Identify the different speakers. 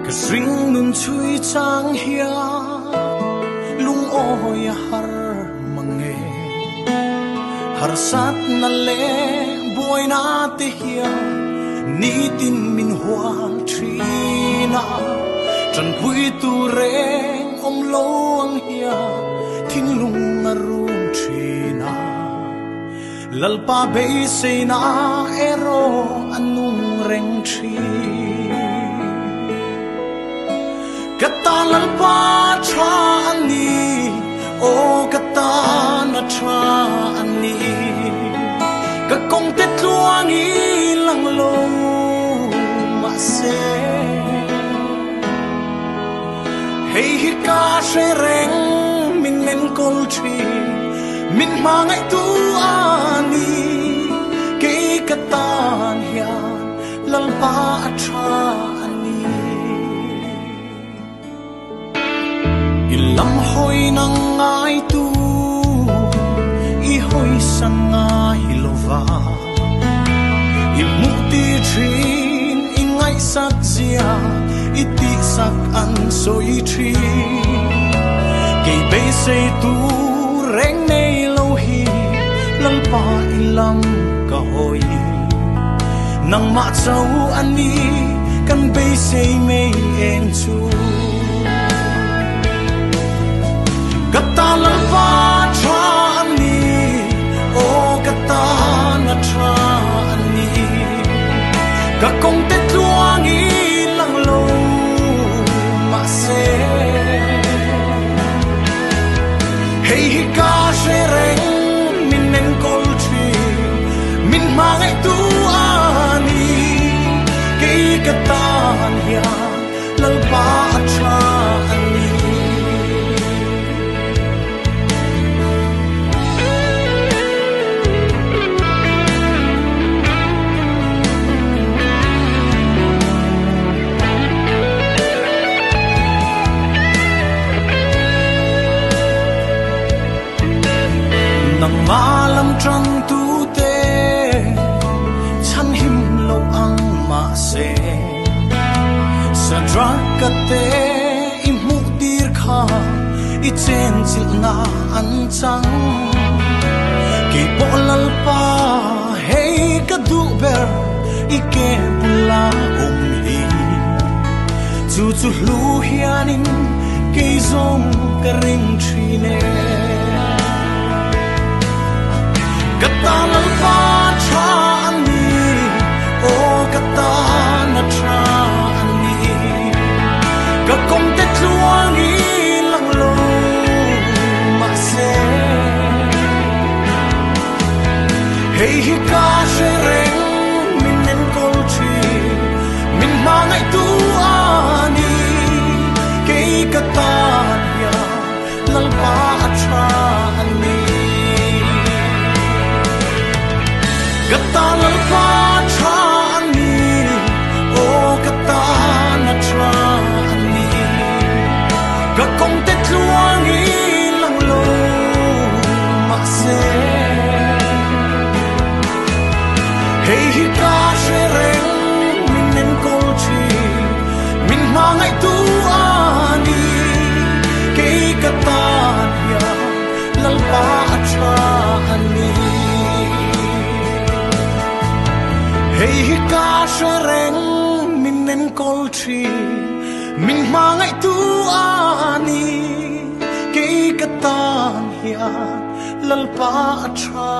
Speaker 1: cái ring nun chui chang hia lung oi har mange har sat na le boy na te hia ni tin min hual trina trần pui tu reng om lo ang hia thin lung arum trina lalpa be se na ero anung reng tri kata lalpa tra ani o kata na tra ani ka kong te tuang i lang lo ma se hey hi ka she reng min nen kol tri min mangai tu ani ke katan hian lalpa tra ani ilam hoi nang ngai tu i hoi sang ngai lova i mukti trin i ngai sak zia i ti sak an soi tri ke be se tu reng nei lo hi lalpa ilam ka hoi nang ma chau ani kan be se mei en chu kata lalpa tra ani o kata na tra ani ka kong te tuang i lang lo ma se hey hi ka she reng min nen kol tri min mangai tu ani ke katan hia lalpa tra ani nang malam trăng tu te chan him lo ang ma se sa dra ka te i mu tir kha i chen chil na an chang ke bolal pa hey ka du ber i ke pula om hi chu chu lu hianin ke zong ka ring trine kata lalpa tra ani o kata na tra ani ka kong te tuang i lang lo ma se hey hi ka she reng min nen kol tri min mangai tu ani ke kata ya lalpa tra ani kata lalpa tra ani o kata na tra ani ka kong te tuang i lang lo ma se hey hi ka she reng min nen kol tri min mangai tu ani ke kata ya lalpa tra ani hey hi ka she reng min nen kol tri min mangai tu ani ke katan hian lalpa tra